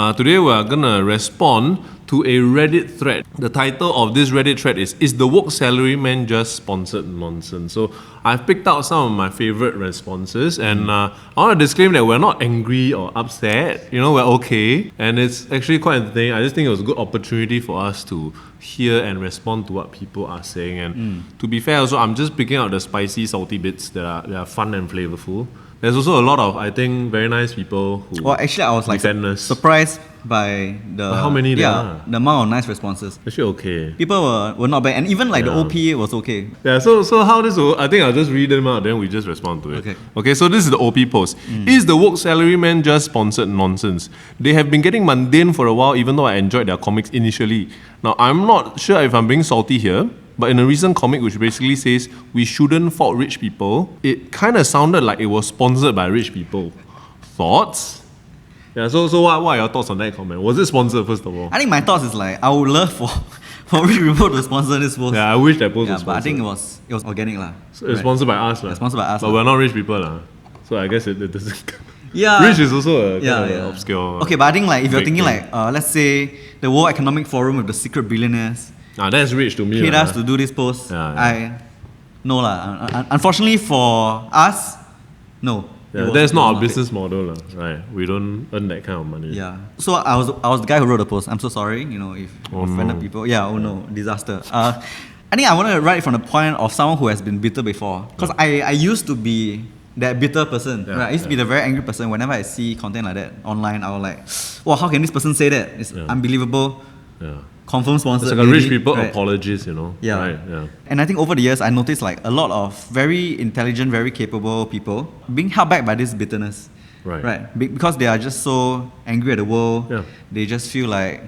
Today we are gonna respond to a Reddit thread. The title of this Reddit thread is the woke salaryman just sponsored nonsense? So I've picked out some of my favorite responses, and I want to disclaim that we're not angry or upset. We're okay, and it's actually quite entertaining. I just think it was a good opportunity for us to hear and respond to what people are saying. And to be fair, also I'm just picking out the spicy, salty bits that are fun and flavorful. There's also a lot of, I think, very nice people who. Well, actually, I was like surprised by how many there are. the amount of nice responses. Actually, okay. People were not bad, and even like the OP was okay. Yeah. So how this will, I think I'll just read them out, then we just respond to it. Okay. So this is the OP post. Is the woke salaryman just sponsored nonsense? They have been getting mundane for a while, even though I enjoyed their comics initially. Now I'm not sure if I'm being salty here. But in a recent comic which basically says we shouldn't fault rich people, it kind of sounded like it was sponsored by rich people. Thoughts? Yeah, so what are your thoughts on that comment? Was it sponsored, first of all? I think my thoughts is like, I would love for rich people to sponsor this post. Yeah, I wish that post was sponsored. But I think it was organic lah. So it's sponsored by us lah. It's sponsored by us. But we're not rich people lah. So I guess it doesn't. Yeah. Rich is also a kind of obscure. Okay, but I think like if you're thinking like, let's say the World Economic Forum with the secret billionaires. That's rich to me. Paid us to do this post. No lah. Unfortunately for us, no. Yeah, that's not our business model, right? We don't earn that kind of money. Yeah. So I was the guy who wrote the post. I'm so sorry, if offended people. No, disaster. I think I want to write from the point of someone who has been bitter before, because I used to be that bitter person. Right? I used to be the very angry person. Whenever I see content like that online, I was like, "Wow, how can this person say that? It's unbelievable." Yeah. Confirm sponsored. It's like a rich people apologist, Yeah. Right, yeah. And I think over the years, I noticed like a lot of very intelligent, very capable people being held back by this bitterness. Right. Because they are just so angry at the world. Yeah. They just feel like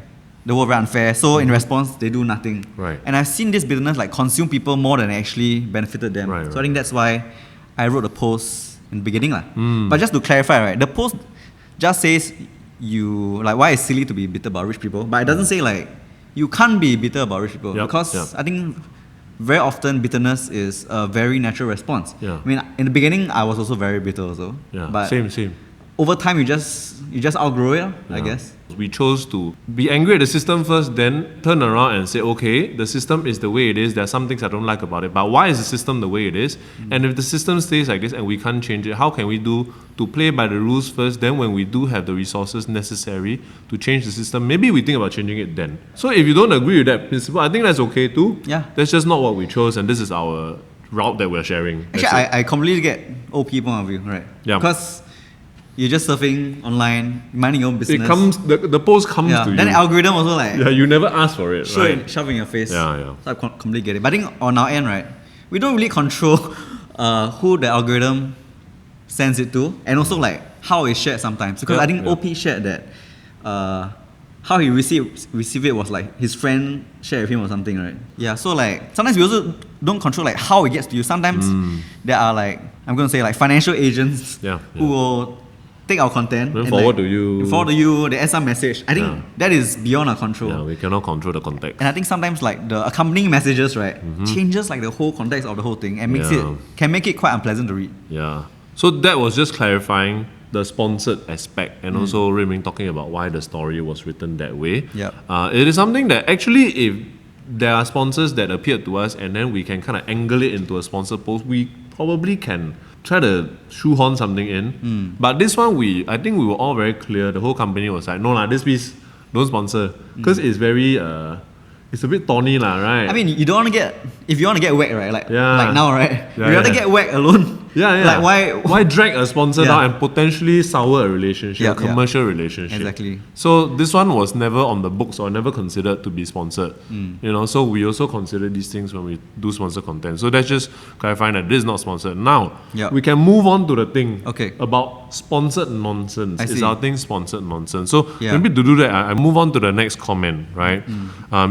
the world very unfair. So in response, they do nothing. Right. And I've seen this bitterness like consume people more than it actually benefited them. So I think that's why I wrote a post in the beginning. But just to clarify, right, the post just says why it's silly to be bitter about rich people, but it doesn't say like you can't be bitter about rich people, because I think very often bitterness is a very natural response. I mean, in the beginning, I was also very bitter also. But same. Over time, you just outgrow it, I guess. We chose to be angry at the system first, then turn around and say, okay, the system is the way it is. There are some things I don't like about it, but why is the system the way it is? And if the system stays like this and we can't change it, how can we do to play by the rules first? Then when we do have the resources necessary to change the system, maybe we think about changing it then. So if you don't agree with that principle, I think that's okay too. Yeah. That's just not what we chose, and this is our route that we're sharing. Actually, I completely get OP point of view, right? Yeah. Because you're just surfing online, minding your own business. It comes, the post comes to you. Then the algorithm also like. Yeah, you never ask for it, shove in your face. Yeah. So I completely get it. But I think on our end, right, we don't really control who the algorithm sends it to, and also like how it's shared sometimes. Because I think OP shared that how he received it was like his friend shared with him or something, right? Yeah. So like sometimes we also don't control like how it gets to you. Sometimes there are like, I'm gonna say like financial agents who will take our content and forward to you. They add some message. I think that is beyond our control. Yeah, we cannot control the context. And I think sometimes like the accompanying messages, right, changes like the whole context of the whole thing and can make it quite unpleasant to read. Yeah. So that was just clarifying the sponsored aspect, and also Riming talking about why the story was written that way. It is something that actually, if there are sponsors that appear to us and then we can kind of angle it into a sponsored post, we probably can try to shoehorn something in. But this one, I think we were all very clear. The whole company was like, no this piece, don't sponsor. Because it's very, it's a bit thorny right? I mean, if you want to get whacked, right? Like now, right? You rather get whacked alone. Like why drag a sponsor down and potentially sour a relationship, a commercial relationship? Exactly. So this one was never on the books or never considered to be sponsored. So we also consider these things when we do sponsor content. So that's just clarifying that this is not sponsored. Now we can move on to the thing about sponsored nonsense. Is our thing sponsored nonsense? So maybe to do that, I move on to the next comment, right?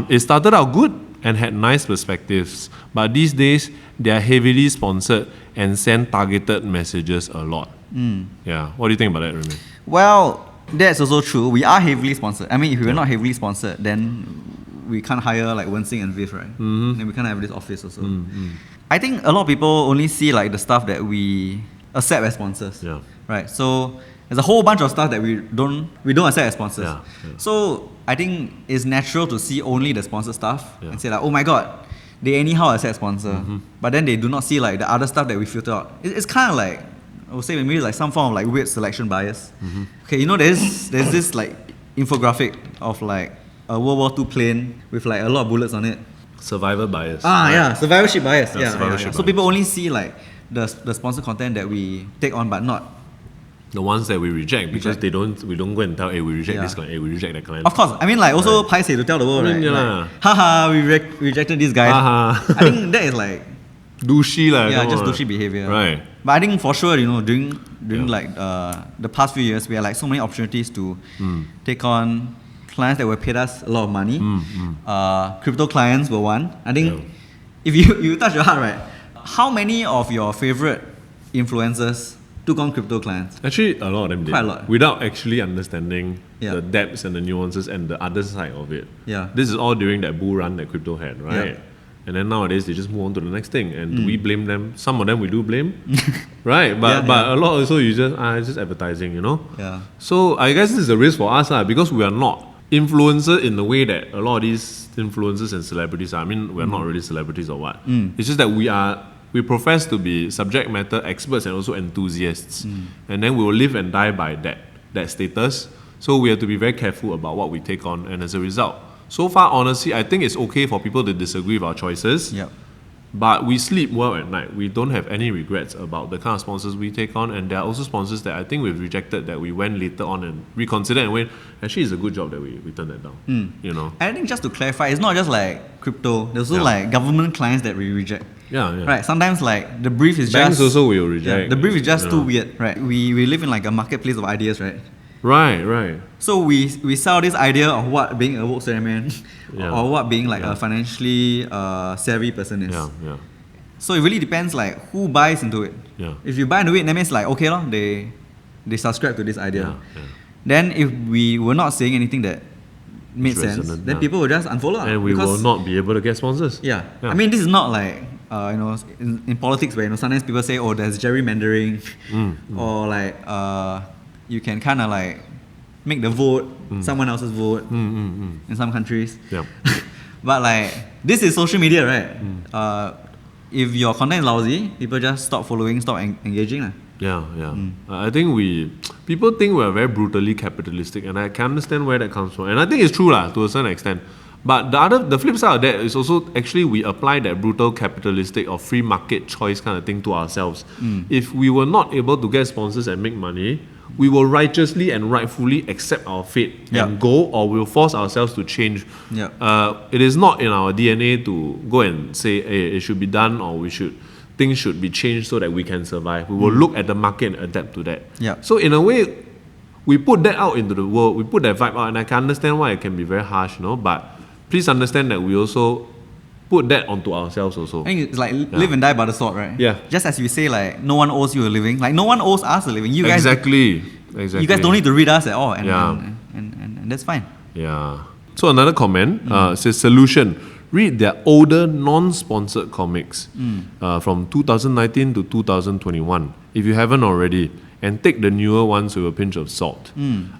It started out good and had nice perspectives, but these days they are heavily sponsored and send targeted messages a lot. Yeah, what do you think about that, Remy? Well, that's also true. We are heavily sponsored. I mean, if we were not heavily sponsored, then we can't hire like Wen Xing and Viv, right? Then we can't have this office also. I think a lot of people only see like the stuff that we accept as sponsors. Right? So There's a whole bunch of stuff that we don't accept as sponsors. Yeah, yeah. So I think it's natural to see only the sponsored stuff Yeah. and say like, oh my god, they anyhow accept sponsor. But then they do not see like the other stuff that we filter out. It's kind of like, I would say maybe like some form of like weird selection bias. Okay, you know, there's this like infographic of like a World War II plane with like a lot of bullets on it. Survivor bias. Yeah, survivorship bias. Yeah, survivorship So bias. people only see like the sponsor content that we take on, but not. The ones that we reject because we don't go and tell, hey, we reject Yeah. this client, hey, we reject that client. Of course, I mean like also paiseh to tell the world, I mean, right? yeah. Like, haha, we rejected these guys. Haha. I think that is like Douchey lah. yeah, come just on. douchey behavior. Right. But I think for sure, you know, during Yeah. like the past few years, we had like so many opportunities to take on clients that will pay us a lot of money. Crypto clients were one. I think if you touch your heart, right? How many of your favorite influencers took on crypto clients? Actually, a lot of them did. Quite a lot. Without actually understanding Yeah. the depths and the nuances and the other side of it. Yeah. This is all during that bull run that crypto had, right? Yeah. And then nowadays they just move on to the next thing. And do we blame them? Some of them we do blame. Right? But Yeah. a lot also you just it's just advertising, you know? Yeah. So I guess this is a risk for us because we are not influencer in the way that a lot of these influencers and celebrities are. I mean, we're not really celebrities or what. It's just that we profess to be subject matter experts and also enthusiasts. And then we will live and die by that status. So we have to be very careful about what we take on, and as a result, so far honestly, I think it's okay for people to disagree with our choices. Yep. But we sleep well at night. We don't have any regrets about the kind of sponsors we take on, and there are also sponsors that I think we've rejected that we went later on and reconsidered and went, actually it's a good job that we turned that down. You know? I think just to clarify, it's not just like crypto. There's also Yeah. like government clients that we reject. Yeah, yeah. Right. Sometimes like the brief is Banks just also will reject. the brief is just you too know. weird. Right. We live in like a marketplace of ideas, right? Right. So we sell this idea of what being a woke salesman Yeah. or what being like Yeah. a financially savvy person is. Yeah. So it really depends like who buys into it. Yeah. If you buy into it, that means like okay lor, they subscribe to this idea. Yeah. Then if we were not saying anything that made It's sense, resonant, then yeah. people will just unfollow. And we will not be able to get sponsors. Yeah. I mean, this is not like in politics where sometimes people say, oh, there's gerrymandering, or like you can kind of like make the vote someone else's vote in some countries. Yeah. But like this is social media, right? If your content is lousy, people just stop following, stop engaging. Yeah. I think people think we're very brutally capitalistic, and I can understand where that comes from. And I think it's true to a certain extent. But the flip side of that is also actually we apply that brutal capitalistic or free market choice kind of thing to ourselves. If we were not able to get sponsors and make money, we will righteously and rightfully accept our fate and go, or we'll force ourselves to change. It is not in our DNA to go and say, hey, it should be done, or things should be changed so that we can survive. We will look at the market and adapt to that. So in a way, we put that out into the world, we put that vibe out, and I can understand why it can be very harsh, but please understand that we also put that onto ourselves also. I think it's like live and die by the sword, right? Yeah. Just as we say, like no one owes you a living, like no one owes us a living. You guys, Exactly. You guys don't need to read us at all, and Yeah. and that's fine. Yeah. So another comment says solution. Read their older non-sponsored comics from 2019 to 2021 if you haven't already, and take the newer ones with a pinch of salt.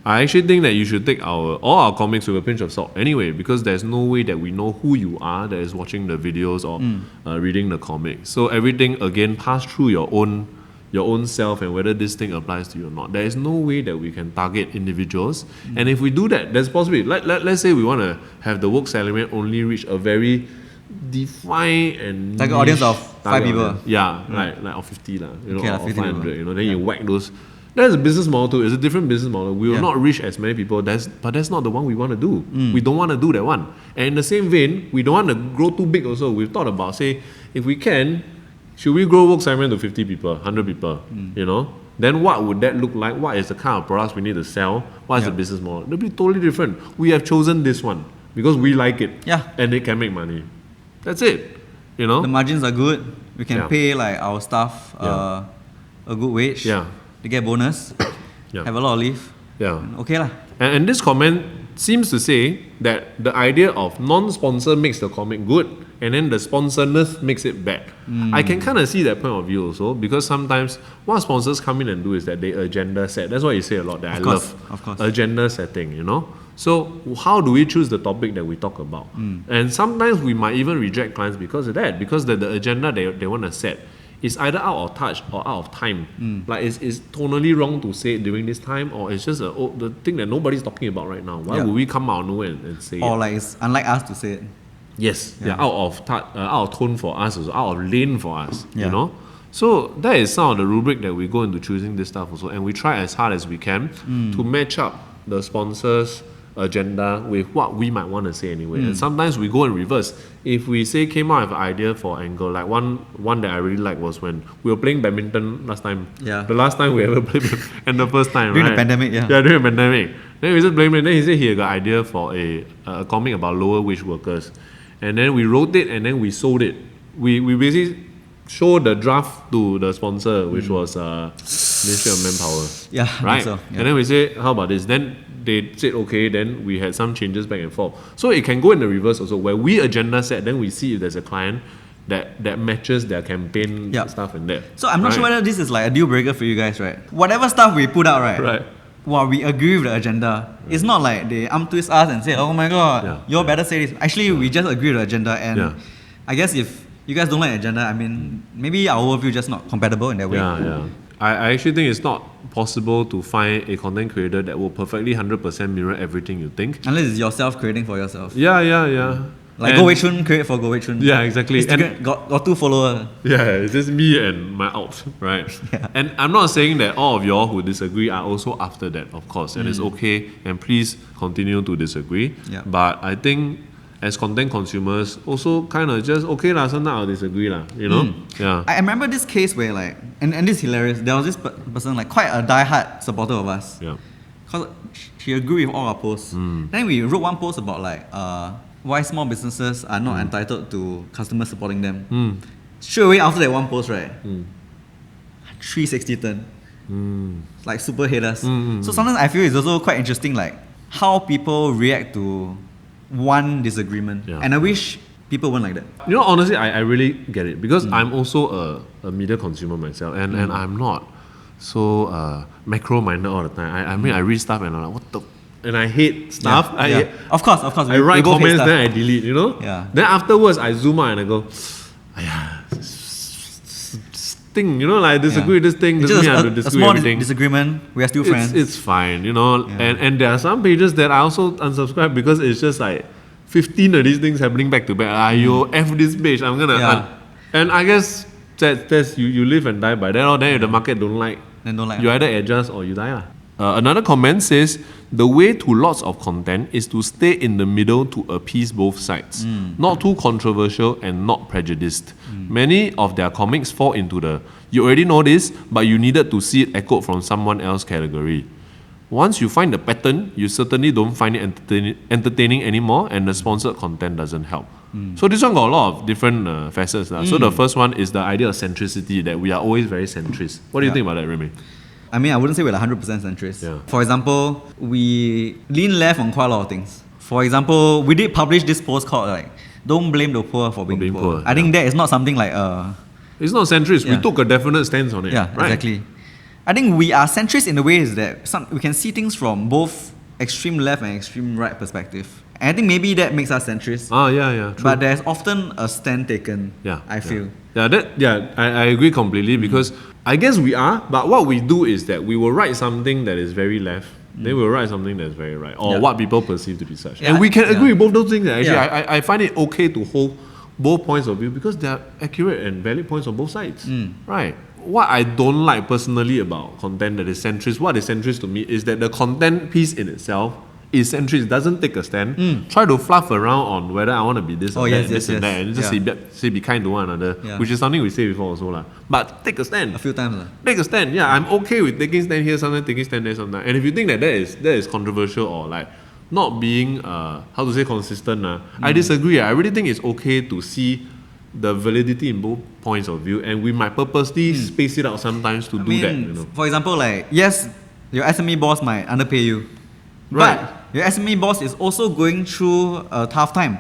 I actually think that you should take all our comics with a pinch of salt anyway, because there's no way that we know who you are that is watching the videos or reading the comics. So everything again pass through your own self and whether this thing applies to you or not. There is no way that we can target individuals. And if we do that, there's possibility. Let's say we want to have the woke salary only reach a very defined and Like an audience of niche 5 target people. audience. Yeah, like of 50 Okay, or 50 500, people. then you whack those. That's a business model too. It's a different business model. We will Yeah. not reach as many people, but that's not the one we want to do. We don't want to do that one. And in the same vein, we don't want to grow too big also. We've thought about, say, if we can, should we grow work segment to 50 people, 100 people, Then what would that look like? What is the kind of products we need to sell? What is the business model? It'll be totally different. We have chosen this one because we like it. Yeah. And it can make money. That's it. The margins are good. We can Yeah. pay like our staff a good wage. Yeah. They get bonus. Yeah. Have a lot of leave. Yeah. Okay lah. And this comment seems to say that the idea of non-sponsor makes the comic good and then the sponsorness makes it bad. I can kind of see that point of view also, because sometimes what sponsors come in and do is that they agenda set. That's what you say a lot that Of love. course. Agenda setting, you know. So how do we choose the topic that we talk about? And sometimes we might even reject clients because of that, because the agenda they want to set is either out of touch or out of time. Like it's tonally wrong to say it during this time, or it's just the thing that nobody's talking about right now. Why would we come out of nowhere and say Or it? like it's unlike us to say it. Yes, they're out of tone for us, also out of lane for us. Yeah. You know, so that is some of the rubric that we go into choosing this stuff also, and we try as hard as we can to match up the sponsors' agenda with what we might want to say anyway. And sometimes we go in reverse. If we say came out with an idea for angle, like one that I really liked was when we were playing badminton last time. Yeah. The last time we ever played, and the first time, During right? the pandemic, yeah. Yeah, during the pandemic. Then we just playing, then he said he got idea for a comic about lower wage workers. And then we wrote it and then we sold it. We basically showed the draft to the sponsor, which was Ministry of Manpower. Yeah, I Right? think so, yeah. And then we said, how about this? Then they said, okay, then we had some changes back and forth. So it can go in the reverse also, where we agenda set, then we see if there's a client that matches their campaign Yeah. stuff and that. So I'm not sure Right? whether this is like a deal breaker for you guys, right? Whatever stuff we put out, right? Right. While we agree with the agenda, it's not like they twist us and say, oh my god, Yeah. you all better say this. Actually, we just agree with the agenda, and Yeah. I guess if you guys don't like agenda, I mean, maybe our worldview just not compatible in that way. Yeah. I actually think it's not possible to find a content creator that will perfectly 100% mirror everything you think. Unless it's yourself creating for yourself. Yeah. Like And- Go Wei Chun create for Go Wei Chun. Yeah, exactly. Instagram got 2 followers. Yeah, it's just me and my out, right? Yeah. And I'm not saying that all of y'all who disagree are also after that, of course, and it's okay, and please continue to disagree. Yeah. But I think as content consumers, also kind of just, okay lah, sometimes I'll disagree lah, you know? Yeah. I remember this case where like, and this is hilarious, there was this person like quite a die-hard supporter of us. Yeah. Because she agreed with all our posts. Then we wrote one post about like why small businesses are not entitled to customers supporting them. Straight away after that one post, right? 360 turn. Like super haters. So sometimes I feel it's also quite interesting like how people react to one disagreement. Yeah. And I wish people weren't like that. You know, honestly, I really get it, because I'm also a media consumer myself, and I'm not so macro-minded all the time. I mean, I read stuff and I'm like, what the... And I hate stuff. Yeah. Of course. I write comments, then I delete, you know? Yeah. Then afterwards, I zoom out and I go, thing, you know, like I disagree with this thing, It's doesn't just mean I have to a disagree small with everything. disagreement. We are still friends. It's fine, you know. Yeah. And there are some pages that I also unsubscribe because it's just like 15 of these things happening back to back. You F this page, I'm gonna... Yeah. and I guess that's you live and die by that. Or then if the market don't like, Then don't like you either adjust or you die lah. Another comment says, the way to lots of content is to stay in the middle to appease both sides. Not too controversial and not prejudiced. Many of their comics fall into the, you already know this, but you needed to see it echoed from someone else category. Once you find the pattern, you certainly don't find it entertaining anymore, and the sponsored content doesn't help. So this one got a lot of different facets. So the first one is the idea of centricity, that we are always very centrist. What do you think about that, Remy? I mean, I wouldn't say we're 100% centrist. Yeah. For example, we lean left on quite a lot of things. For example, we did publish this post called like, don't blame the poor for being poor. I think that is not something like It's not centrist. Yeah. We took a definite stance on it. yeah, right? exactly. I think we are centrist in the way is that we can see things from both extreme left and extreme right perspective. And I think maybe that makes us centrist. Yeah, true. But there's often a stand taken, Yeah, I feel. I agree completely, because I guess we are, but what we do is that we will write something that is very left, then we'll write something that's very right, or Yeah. what people perceive to be such. Yeah, And we can agree with both those things. Actually, Yeah. I find it okay to hold both points of view because they are accurate and valid points on both sides. Right. What I don't like personally about content that is centrist, what is centrist to me is that the content piece in itself is centrist, doesn't take a stand, try to fluff around on whether I want to be this or that, this and that, and just say be kind to one another, which is something we say before also lah. But take a stand. A few times. Take a stand. Yeah, I'm okay with taking stand here, sometimes taking stand there, sometimes. And if you think that is controversial or like not being how to say consistent, I disagree. I really think it's okay to see the validity in both points of view, and we might purposely space it out sometimes to do that. You know. For example, like yes, your SME boss might underpay you, Right. but your SME boss is also going through a tough time.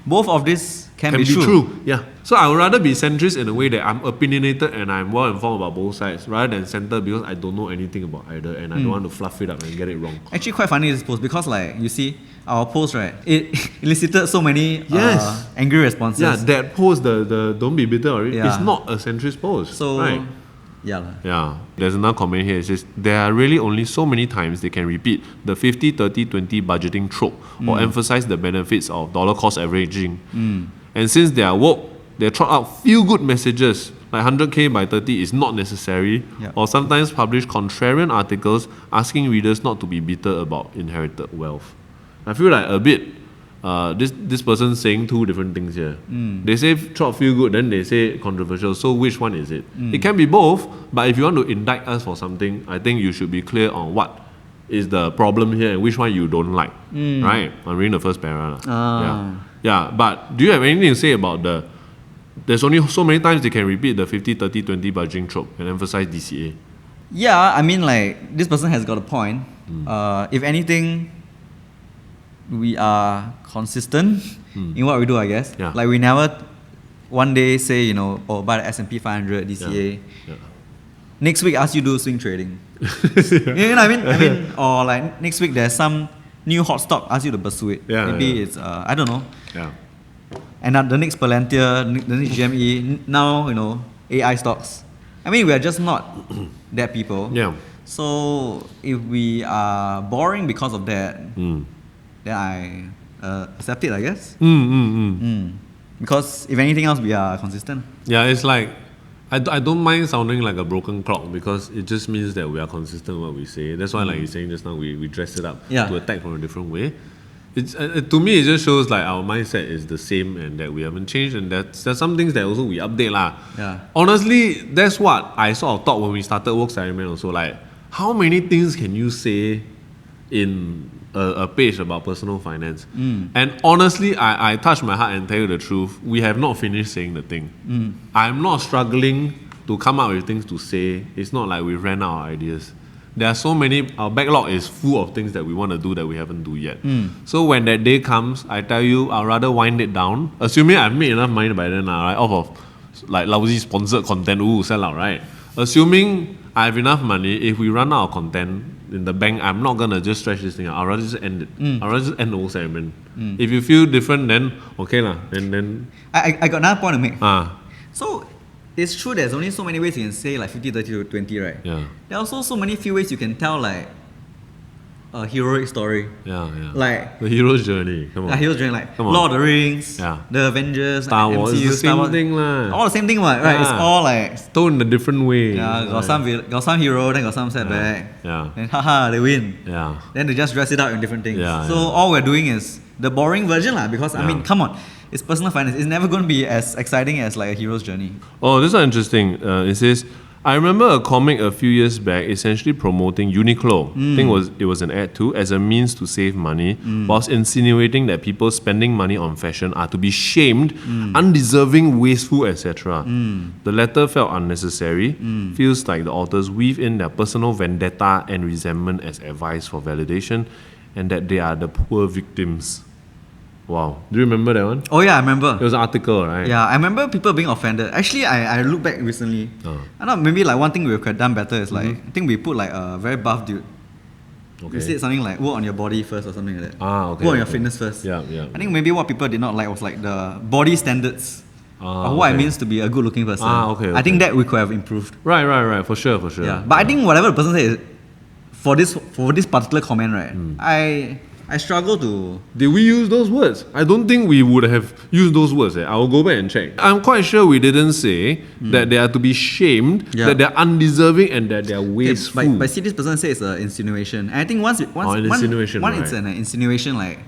Both of these can be true. Yeah. So I would rather be centrist in a way that I'm opinionated and I'm well informed about both sides, rather than center because I don't know anything about either and I don't want to fluff it up and get it wrong. Actually, quite funny this post because, like, you see, our post, right, it elicited so many angry responses. Yeah, that post, the don't be bitter or Yeah. it's not a centrist post. So, right? Yeah. There's another comment here. It says, there are really only so many times they can repeat the 50-30-20 budgeting trope or emphasize the benefits of dollar cost averaging. And since they are woke, they trot out feel-good messages like 100k by 30 is not necessary, or sometimes publish contrarian articles asking readers not to be bitter about inherited wealth. I feel like a bit this person saying two different things here. They say trot feel good, then they say controversial. So which one is it? It can be both, but if you want to indict us for something, I think you should be clear on what is the problem here and which one you don't like. Right? I'm reading the first paragraph. Yeah, but do you have anything to say about there's only so many times they can repeat the 50-30-20 budgeting trope and emphasize DCA? Yeah, I mean, like, this person has got a point. If anything, we are consistent in what we do, I guess. Yeah. Like, we never one day say, you know, oh, buy the S&P 500 DCA. Yeah. Next week, ask you to do swing trading. You know what I mean? Or like next week, there's some new hot stock, ask you to pursue it. Maybe it's, I don't know. Yeah. And the next Palantir, the next GME, now, you know, AI stocks. I mean, we are just not that people. Yeah. So if we are boring because of that, then I accept it, I guess. Because if anything else, we are consistent. Yeah, it's like, I don't mind sounding like a broken clock because it just means that we are consistent in what we say. That's why, like you're saying just now, we dress it up to attack from a different way. It's to me, it just shows like our mindset is the same and that we haven't changed, and there's some things that also we update lah. Yeah. Honestly, that's what I sort of thought when we started Work Salaryman also. Like, how many things can you say in a page about personal finance? And honestly, I touch my heart and tell you the truth. We have not finished saying the thing. I'm not struggling to come up with things to say. It's not like we ran out of ideas. There are so many, our backlog is full of things that we want to do that we haven't do yet. So when that day comes, I tell you, I'll rather wind it down, assuming I've made enough money by then, right? Off of like lousy sponsored content, sell out, right? Assuming I have enough money, if we run out of content in the bank, I'm not gonna just stretch this thing out. I'll rather just end it. I'll rather just end the whole segment. If you feel different, then okay lah. Then I got another point to make. Ah. So it's true there's only so many ways you can say like 50-30-20, right? Yeah. There are also so many few ways you can tell like a heroic story. Yeah. Like the hero's journey. Come on. a hero's journey, like Come on. Lord of the Rings, Yeah. the Avengers, Star like Wars, MCU, it's the Star same Wars. thing lah. All the same thing, right? It's all like told in a different way. got some hero, then got some setback. Yeah. Then haha, they win. Yeah. Then they just dress it up in different things. Yeah, so yeah. all we're doing is the boring version lah. Because I mean, come on, it's personal finance. It's never going to be as exciting as like a hero's journey. Oh, this is interesting. It says, I remember a comic a few years back essentially promoting Uniqlo. I think it was an ad too, as a means to save money, whilst insinuating that people spending money on fashion are to be shamed, undeserving, wasteful, etc. The latter felt unnecessary. Feels like the authors weave in their personal vendetta and resentment as advice for validation, and that they are the poor victims. Wow. Do you remember that one? Oh yeah, I remember. It was an article, right? Yeah, I remember people being offended. Actually, I look back recently. I know maybe like one thing we could have done better is like I think we put like a very buff dude. Okay. We said something like work on your body first or something like that. Okay. Work on your fitness first. Yeah. I think maybe what people did not like was like the body standards of what it means to be a good looking person. I think that we could have improved. Right. For sure. Yeah. But I think whatever the person said for this particular comment, right? I struggle to... Did we use those words? I don't think we would have used those words. I will go back and check. I'm quite sure we didn't say that they are to be shamed, that they're undeserving, and that they're wasteful. But see, this person says it's an insinuation. And I think once it's an insinuation, like...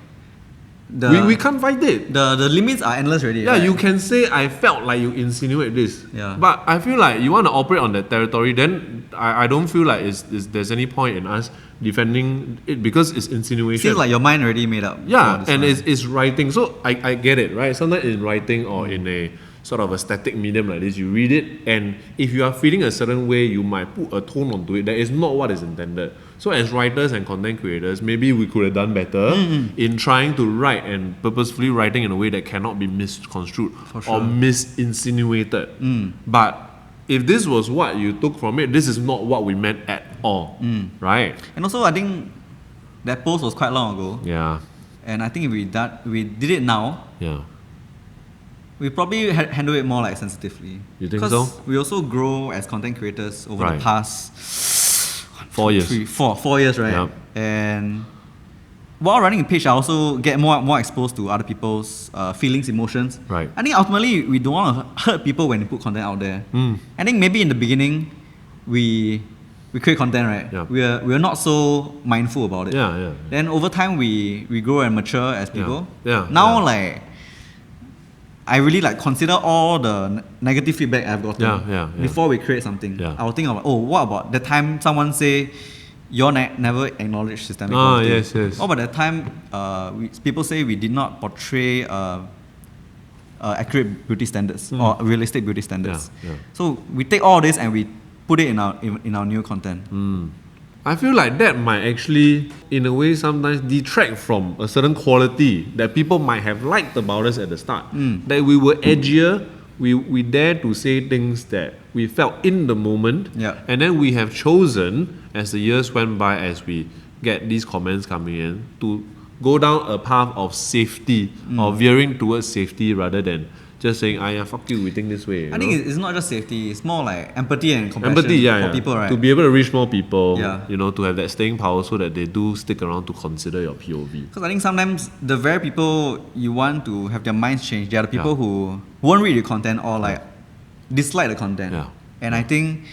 We can't fight it. The limits are endless already. Yeah, you can say, I felt like you insinuate this. Yeah. But I feel like you want to operate on that territory, then I don't feel like there's any point in us defending it because it's insinuation. Seems like your mind already made up. Yeah, and it's writing. So I get it, right? Sometimes in writing or in a sort of a static medium like this, you read it, and if you are feeling a certain way, you might put a tone onto it that is not what is intended. So as writers and content creators, maybe we could have done better in trying to write and purposefully writing in a way that cannot be misconstrued or misinsinuated. But if this was what you took from it, this is not what we meant at all, right? And also, I think that post was quite long ago. Yeah, And I think if we did it now, yeah. we probably handle it more like sensitively. You think 'Cause so? we also grow as content creators over Right. the past 4 years. 4 years, right? Yep. And while running a page, I also get more exposed to other people's feelings, emotions. Right. I think ultimately we don't want to hurt people when we put content out there. I think maybe in the beginning we create content, right? Yeah. We're not so mindful about it. Yeah. Then over time we grow and mature as people. Yeah. Now Yeah. like I really like consider all the negative feedback I've gotten Yeah. before we create something. Yeah. I will think about, what about the time someone say you're never acknowledge systemic Ah, poverty? yes. What about the time people say we did not portray accurate beauty standards or realistic beauty standards? Yeah. So we take all this and we put it in our new content. I feel like that might actually, in a way, sometimes detract from a certain quality that people might have liked about us at the start. That we were edgier, we dare to say things that we felt in the moment, and then we have chosen, as the years went by, as we get these comments coming in, to go down a path of safety or veering towards safety rather than just saying, fuck you, we think this way. I think it's not just safety, it's more like empathy and compassion for people, right? To be able to reach more people, Yeah. to have that staying power so that they do stick around to consider your POV. Because I think sometimes the very people you want to have their minds changed, they are the people who won't read the content or like dislike the content. Yeah. And I think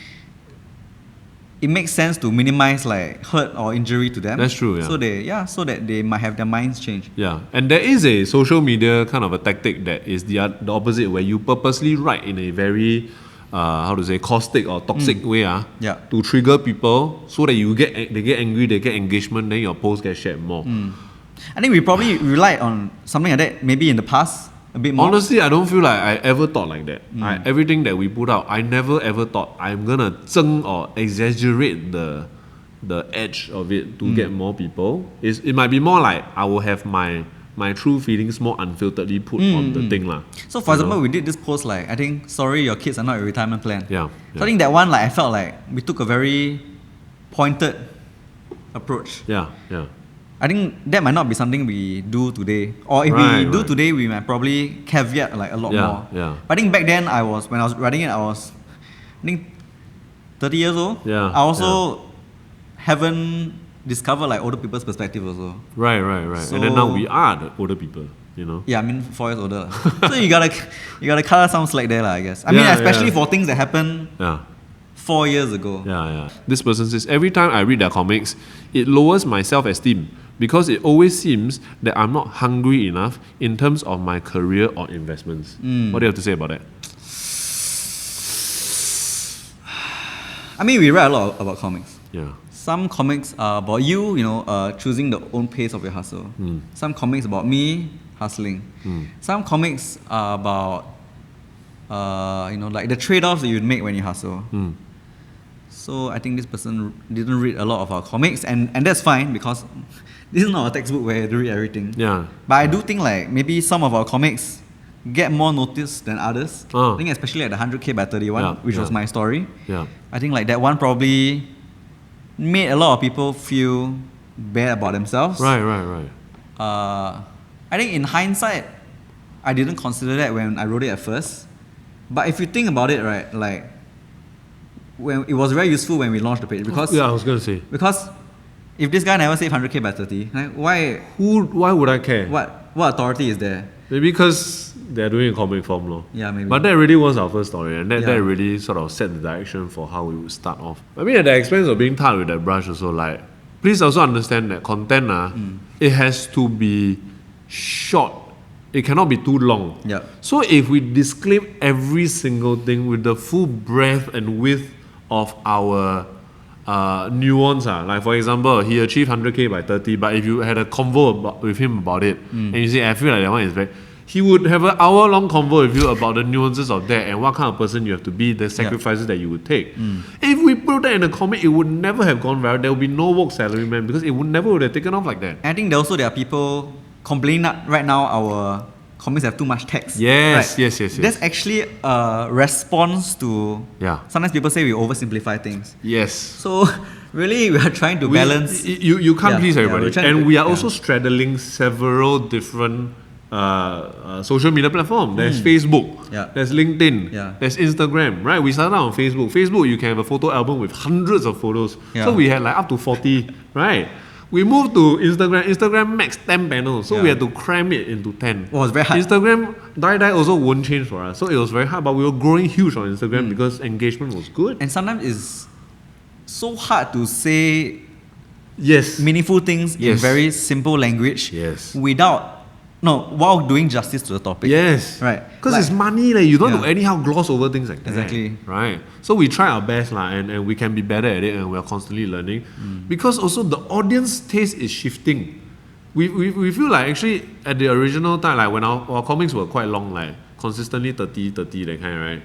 it makes sense to minimize like hurt or injury to them. That's true, yeah. So that they might have their minds changed. Yeah, and there is a social media kind of a tactic that is the opposite, where you purposely write in a very, caustic or toxic way, to trigger people so that they get angry, they get engagement, then your post gets shared more. I think we probably relied on something like that maybe in the past a bit more. Honestly, I don't feel like I ever thought like that. Everything that we put out, I never ever thought I'm gonna zeng or exaggerate the edge of it to get more people. It might be more like I will have my true feelings more unfilteredly put on the thing lah. So for example, we did this post like, I think, sorry your kids are not a retirement plan. Yeah. So I think that one, like I felt like we took a very pointed approach. Yeah. I think that might not be something we do today. Or if we do today, we might probably caveat like a lot more. Yeah. But I think back then, when I was writing it, I think 30 years old. Yeah. I also haven't discovered like older people's perspective also. Right. So, and then now we are the older people, Yeah, I mean 4 years older. So you gotta cut some slack there, I guess. I mean, especially for things that happened 4 years ago. Yeah. This person says, every time I read their comics, it lowers my self-esteem because it always seems that I'm not hungry enough in terms of my career or investments. What do you have to say about that? I mean, we write a lot about comics. Yeah. Some comics are about you, choosing the own pace of your hustle. Some comics about me hustling. Some comics are about, like the trade-offs that you make when you hustle. So I think this person didn't read a lot of our comics, and that's fine because this is not a textbook where you read everything. Yeah. But I do think like maybe some of our comics get more notice than others. I think especially at the 100K by 31, which was my story. Yeah. I think like that one probably made a lot of people feel bad about themselves. Right. I think in hindsight, I didn't consider that when I wrote it at first. But if you think about it, right, like when it was very useful when we launched the page because I was gonna say, because if this guy never saved 100K by 30, like why would I care? What authority is there? Maybe because they're doing a comic form law. Yeah, maybe. But that really was our first story, and that really sort of set the direction for how we would start off. I mean, at the expense of being tarred with that brush also, like, please also understand that content, it has to be short. It cannot be too long. Yeah. So if we disclaim every single thing with the full breadth and width of our nuance, like for example, he achieved 100K by 30, but if you had a convo with him about it, and you say, I feel like that one is very... he would have an hour-long convo with you about the nuances of that and what kind of person you have to be, the sacrifices that you would take. If we put that in a comic, it would never have gone viral. There would be no woke salaryman because it would never would have taken off like that. I think there are people complaining that right now our comics have too much text. Yes, right? yes. That's actually a response to sometimes people say we oversimplify things. Yes. So really we are trying to balance. You can't please everybody. And we are also yeah. straddling several different social media platforms. There's Facebook, there's LinkedIn, there's Instagram, right? We started out on Facebook. Facebook, you can have a photo album with hundreds of photos. So we had like up to 40, right? We moved to Instagram. Instagram max 10 panels, so we had to cram it into 10. It was very hard. Instagram, die also won't change for us. So it was very hard, but we were growing huge on Instagram because engagement was good. And sometimes it's so hard to say meaningful things in Yes. very simple language Yes. while doing justice to the topic. Yes. Right. Because Like- it's money, like, you don't want to anyhow gloss over things like that. Exactly. Right. So we try our best and we can be better at it and we're constantly learning. Because also the audience taste is shifting. We feel like actually at the original time, like when our comics were quite long, like consistently 30, that kind, right?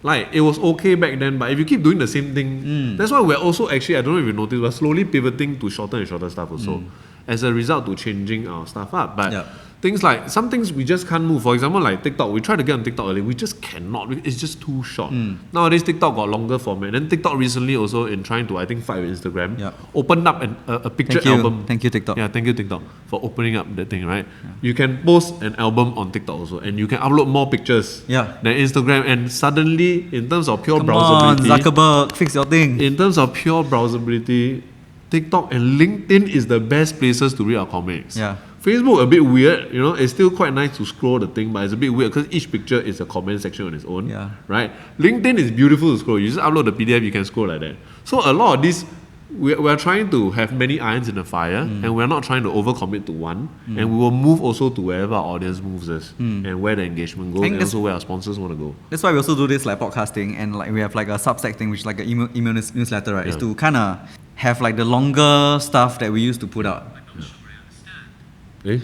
Like it was okay back then, but if you keep doing the same thing, that's why we're also actually, I don't know if you noticed, we're slowly pivoting to shorter and shorter stuff also. As a result to changing our stuff up. But things like, some things we just can't move. For example, like TikTok, we tried to get on TikTok early, we just cannot, it's just too short. Nowadays TikTok got longer format. Then TikTok recently also in trying to, I think, fight with Instagram, opened up a picture album. Thank you TikTok. Yeah, thank you TikTok for opening up that thing, right? You can post an album on TikTok also, and you can upload more pictures than Instagram, and suddenly, in terms of pure browsability, Zuckerberg, fix your thing. in terms of pure browsability, TikTok and LinkedIn is the best places to read our comics. Facebook a bit weird, it's still quite nice to scroll the thing, but it's a bit weird because each picture is a comment section on its own, right? LinkedIn is beautiful to scroll. You just upload the PDF, you can scroll like that. So a lot of these, we're trying to have many irons in the fire, and we're not trying to overcommit to one, and we will move also to wherever our audience moves us, and where the engagement goes, and also where our sponsors want to go. That's why we also do this like podcasting, and like we have like a Substack thing, which is like an email newsletter, right? Is to kind of have like the longer stuff that we used to put out.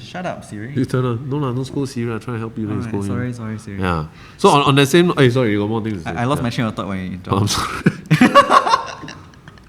Shut up, Siri. You turn on. No, don't scold Siri. I'll try to help you. Right, sorry, Siri. Yeah. So on that same... sorry, you got more things to say. I lost my train of thought when you interrupted. I'm sorry.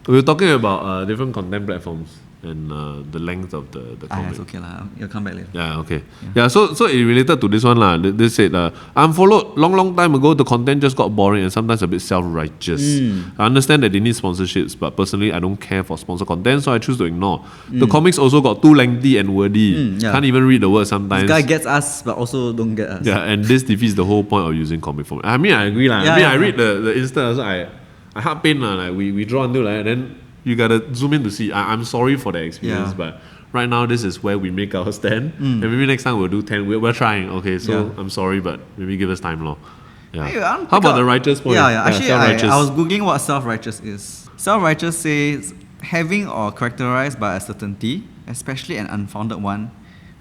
We were talking about different content platforms and the length of the comic. It's okay lah. You'll come back later. Yeah, okay. Yeah, so it related to this one lah. They said, unfollowed long time ago, the content just got boring and sometimes a bit self-righteous. I understand that they need sponsorships, but personally, I don't care for sponsor content, so I choose to ignore. The comics also got too lengthy and wordy. Can't even read the words sometimes. This guy gets us, but also don't get us. Yeah, and this defeats the whole point of using comic format. I mean, I agree lah. I read the Insta, so I heart pain lah. Like we draw until like, then you gotta zoom in to see. I'm sorry for the experience, but right now this is where we make our stand, and maybe next time we'll do 10. We're trying. Okay, so I'm sorry, but maybe give us time, lor. Yeah. Hey, how about the righteous point? Actually, I was googling what self-righteous is. Self-righteous says having or characterized by a certainty, especially an unfounded one,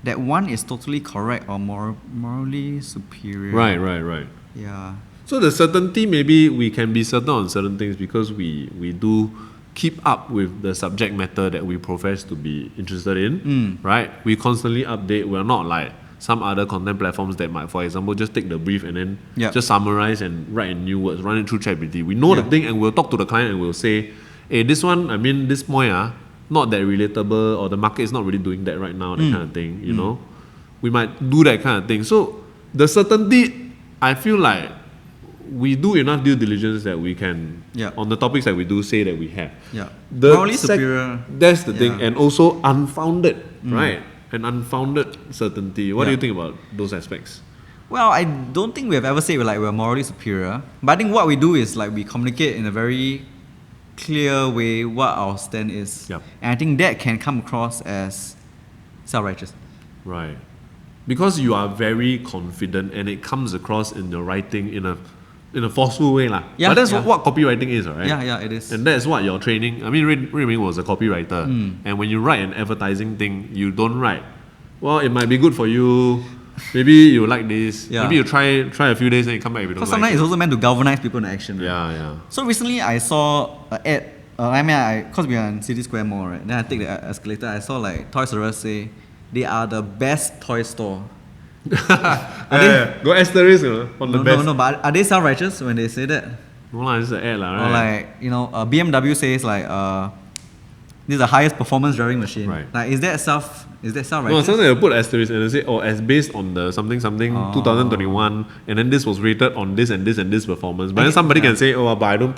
that one is totally correct or morally superior. Right. Yeah. So the certainty, maybe we can be certain on certain things because we do keep up with the subject matter that we profess to be interested in, right? We constantly update. We're not like some other content platforms that might, for example, just take the brief and then just summarize and write in new words, run it through ChatGPT. We know the thing and we'll talk to the client and we'll say, hey, this one, this point, not that relatable, or the market is not really doing that right now, that kind of thing, you know? We might do that kind of thing. So the certainty, I feel like we do enough due diligence that we can, on the topics that we do say that we have. Morally superior. That's the thing. And also unfounded, right? An unfounded certainty. What do you think about those aspects? Well, I don't think we have ever said we're morally superior. But I think what we do is like we communicate in a very clear way what our stand is. And I think that can come across as self-righteous. Right. Because you are very confident and it comes across in your writing in a forceful way lah. But that's what copywriting is, right? Yeah, it is. And that's what your training. Rui Ming was a copywriter, and when you write an advertising thing, you don't write, well, it might be good for you. Maybe you like this. Maybe you try a few days and you come back if you don't like it. Sometimes it's also meant to galvanize people into action. Right? Yeah. So recently I saw an ad. Because we are in City Square Mall, right? Then I take the escalator. I saw like Toys R Us say they are the best toy store. Go asterisk, on the best. No, but are they self-righteous when they say that? No lah, it's an ad lah, Or right? like, BMW says like, this is the highest performance driving machine. Right. Like, is that No, self-righteous? sometimes they'll put asterisk and they say, as based on the something 2021, and then this was rated on this and this and this performance. But then somebody can say, but I don't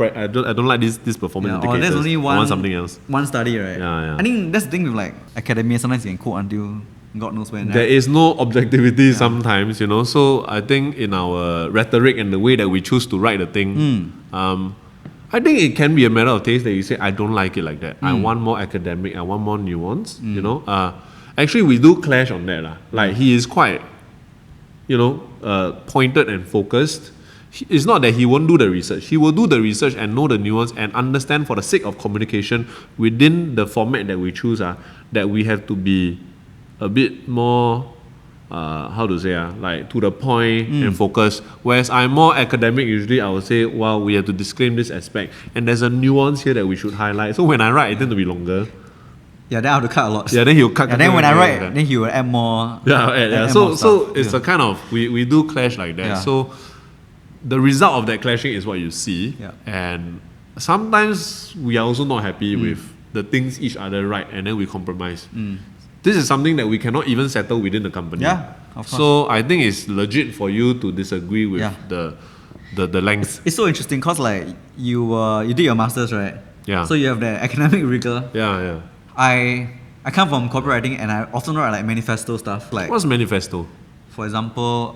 like this performance Or indicators. there's only I one want something else. One study, right? Yeah. I think that's the thing with like academia. Sometimes you can quote until God knows when. There is no objectivity sometimes, So I think in our rhetoric and the way that we choose to write the thing, I think it can be a matter of taste that you say, I don't like it like that. I want more academic, I want more nuance, Actually, we do clash on that. Like, he is quite, pointed and focused. It's not that he won't do the research. He will do the research and know the nuance and understand for the sake of communication within the format that we choose, that we have to be a bit more, like to the point and focus. Whereas I'm more academic, usually I would say, well, we have to disclaim this aspect. And there's a nuance here that we should highlight. So when I write, it tends to be longer. Yeah, then I have to cut a lot. Yeah, then he'll cut. And then when I write, then he will add more. Yeah. Add So more stuff. it's a kind of, we do clash like that. Yeah. So the result of that clashing is what you see. Yeah. And sometimes we are also not happy with the things each other write, and then we compromise. This is something that we cannot even settle within the company. Yeah, of course. So I think it's legit for you to disagree with Yeah. the length. It's so interesting because like you did your masters, right? Yeah. So you have the academic rigor. Yeah. I come from corporate writing and I often write like manifesto stuff. Like, What's manifesto? for example,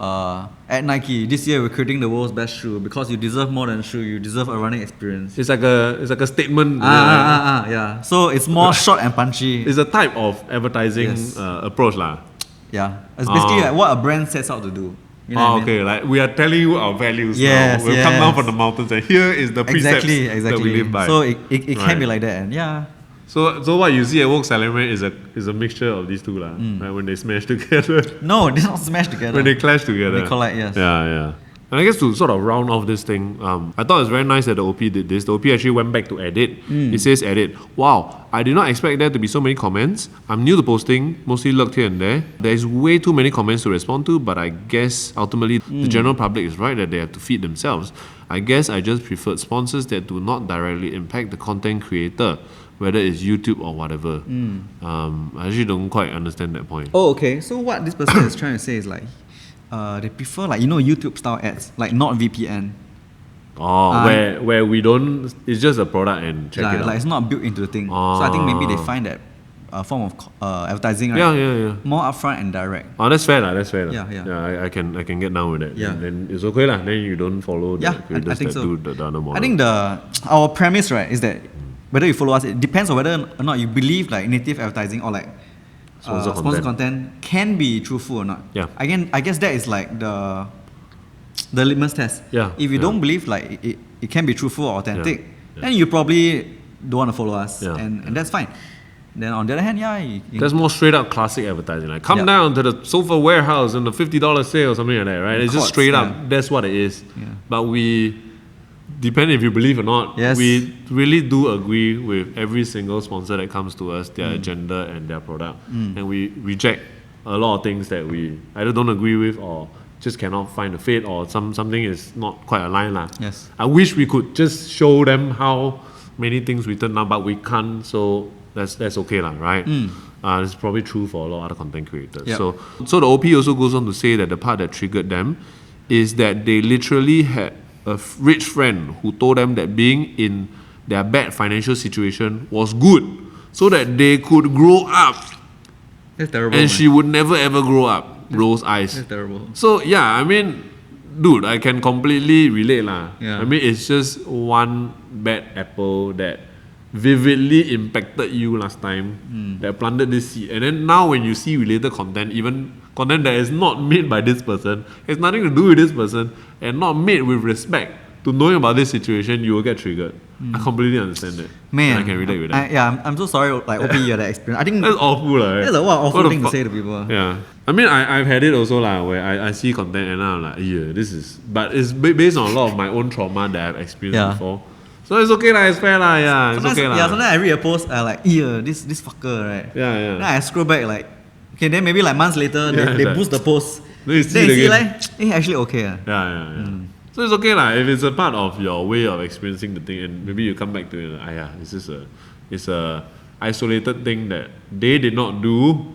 at Nike, this year we're creating the world's best shoe because you deserve more than a shoe, you deserve a running experience. It's like a statement. Yeah. So it's more short and punchy. It's a type of advertising Yes. approach lah. Yeah. It's basically like what a brand sets out to do. You know what I mean? Okay, like we are telling you our values Yes, now. We'll come down yes. from the mountains and here is the precepts Exactly. that we live by. So it can Right. be like that, and yeah. So what you see at Work Salary is a mixture of these two lah. Right? When they smash together. No, they're not smashed together. When they clash together. They collide, yes. Yeah. And I guess to sort of round off this thing, I thought it was very nice that the OP did this. The OP actually went back to edit. It says edit. Wow, I did not expect there to be so many comments. I'm new to posting, mostly lurked here and there. There is way too many comments to respond to, but I guess ultimately the general public is right that they have to feed themselves. I guess I just preferred sponsors that do not directly impact the content creator, whether it's YouTube or whatever. I actually don't quite understand that point. Oh, okay. So what this person is trying to say is like, they prefer like YouTube style ads, like not VPN. Where we don't, it's just a product and check it out. Like it's not built into the thing. So I think maybe they find that form of advertising, right? Yeah. More upfront and direct. That's fair lah. Yeah. I can get down with that. Yeah. Then it's okay lah. Then you don't follow the creators I think that so. do the other model. I think our premise, right, is that whether you follow us, it depends on whether or not you believe like native advertising or like sponsored content can be truthful or not. Yeah. Again, I guess that is like the litmus test. Yeah. If you don't believe like it can be truthful or authentic, then you probably don't want to follow us, and that's fine. Then on the other hand, that's more straight up classic advertising. Like come down to the sofa warehouse and the $50 sale or something like that, right? It's just straight up. That's what it is. Yeah. But we, depending if you believe or not, we really do agree with every single sponsor that comes to us, their agenda and their product, and we reject a lot of things that we either don't agree with or just cannot find a fit or something is not quite aligned lah. Yes. I wish we could just show them how many things we turn down, but we can't. So that's okay lah, right? It's probably true for a lot of other content creators. Yep. So the OP also goes on to say that the part that triggered them is that they literally had a rich friend who told them that being in their bad financial situation was good, so that they could grow up. That's terrible. And she would never ever grow up. Rose eyes. That's terrible. So yeah, I mean, dude, I can completely relate lah. Yeah. I mean, it's just one bad apple that vividly impacted you last time, that planted this seed, and then now when you see related content, even content that is not made by this person, has nothing to do with this person, and not made with respect to knowing about this situation, you will get triggered. I completely understand that. Man, and I can relate with that. I'm so sorry. Like, OP, you had that experience. I think That's awful, right? that's a awful What thing the to say to people. Yeah, I mean, I've had it also lah, where I see content and I'm like, this is, but it's based on a lot of my own trauma that I've experienced before. So it's okay lah, it's fair lah, it's okay lah. Yeah, sometimes I read a post, I like, this fucker, right? Yeah. Then I scroll back like, okay, then maybe like months later, they boost the post. Then you see Then it you see again. like, actually okay. Yeah. So it's okay lah. If it's a part of your way of experiencing the thing, and maybe you come back to it, it's a isolated thing that they did not do.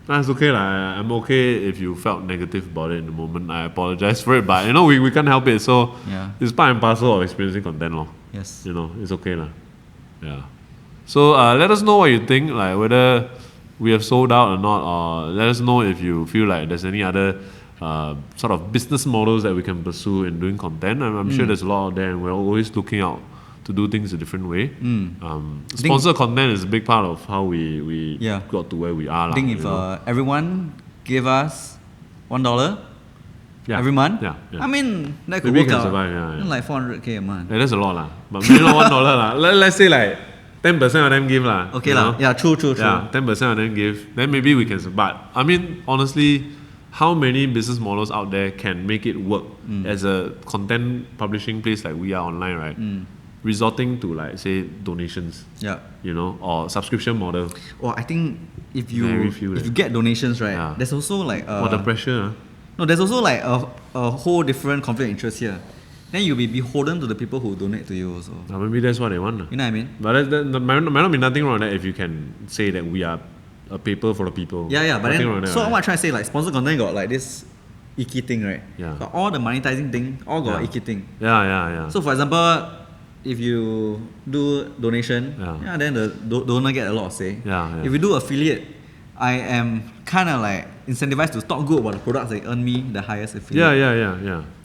That's okay lah. I'm okay if you felt negative about it in the moment. I apologize for it, but we can't help it. So it's part and parcel of experiencing content, lor. Yes. It's okay lah. Yeah. So let us know what you think, like whether we have sold out or not, or let us know if you feel like there's any other sort of business models that we can pursue in doing content. I'm sure there's a lot out there, and we're always looking out to do things a different way. Sponsored content is a big part of how we got to where we are. I think if everyone gave us $1 every month, I mean, that could maybe work can out. survive, Like 400K a month. Yeah, that's a lot lah. But maybe not $1 lah. Let's say like 10% of them give lah. Okay lah. Yeah, true. Yeah, 10% of them give. Then maybe we can survive. But I mean, honestly, how many business models out there can make it work as a content publishing place like we are online, right? Resorting to like say donations, or subscription model. Well, I think if you that. get donations, right, there's also like the pressure. No, there's also like a whole different conflict of interest here. Then you'll be beholden to the people who donate to you also. Maybe that's what they want. You know what I mean? But that might not be nothing wrong with that if you can say that we are a paper for the people. Yeah. But nothing then, so what I'm trying to say, like sponsored content got like this icky thing, right? Yeah. But all the monetizing thing, all got icky thing. Yeah. So for example, if you do donation, then the donor get a lot of say. Yeah. If you do affiliate, I am kind of like incentivized to talk good about the products that earn me the highest affiliate.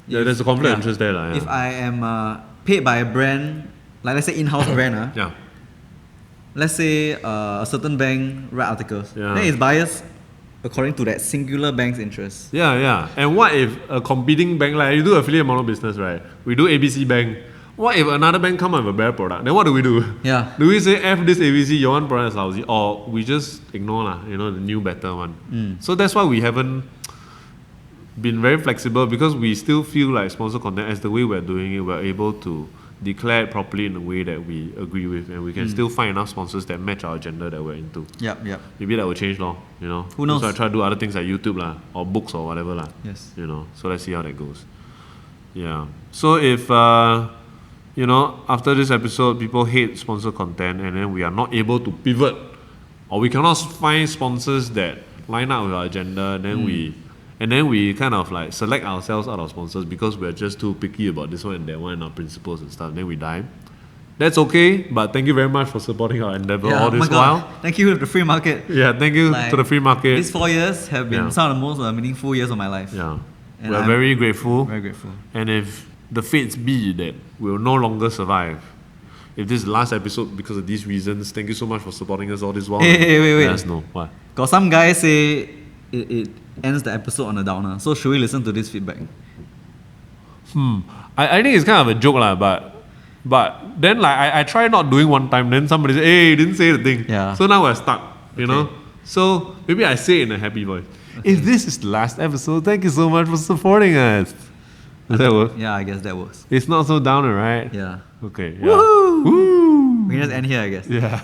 Yeah, there's a conflict of interest there. If I am paid by a brand, like let's say in-house brand, let's say a certain bank write articles, then it's biased according to that singular bank's interest. Yeah. And what if a competing bank, like you do affiliate model business, right? We do ABC Bank. What if another bank come up with a better product? Then what do we do? Yeah. Do we say F this ABC, your one product is lousy, or we just ignore the new better one? So that's why we haven't been very flexible, because we still feel like sponsored content, as the way we're doing it, we're able to declare it properly in a way that we agree with, and we can still find enough sponsors that match our agenda that we're into. Yep. Maybe that will change, lor. Who knows? So I try to do other things like YouTube lah, or books or whatever lah. Yes. So let's see how that goes. Yeah. So if after this episode, people hate sponsored content, and then we are not able to pivot, or we cannot find sponsors that line up with our agenda, then we kind of like select ourselves out of sponsors because we're just too picky about this one and that one and our principles and stuff. Then we die. That's okay, but thank you very much for supporting our endeavor all this while. Thank you to the free market. Yeah, thank you to the free market. These 4 years have been some of the most meaningful years of my life. Yeah, and we're very grateful. Very grateful. And if the fates be that we'll no longer survive, if this is the last episode because of these reasons, thank you so much for supporting us all this while. Hey, wait. Let us know. What? Got some guys say it ends the episode on a downer. So should we listen to this feedback? I think it's kind of a joke lah, but then like I try not doing one time, then somebody say, hey, you didn't say the thing. Yeah. So now we're stuck, you know? So maybe I say it in a happy voice. Okay. If this is the last episode, thank you so much for supporting us. Does that work? Yeah, I guess that works. It's not so downer, right? Yeah. Okay. Yeah. Woohoo! Woo! We can just end here, I guess. Yeah.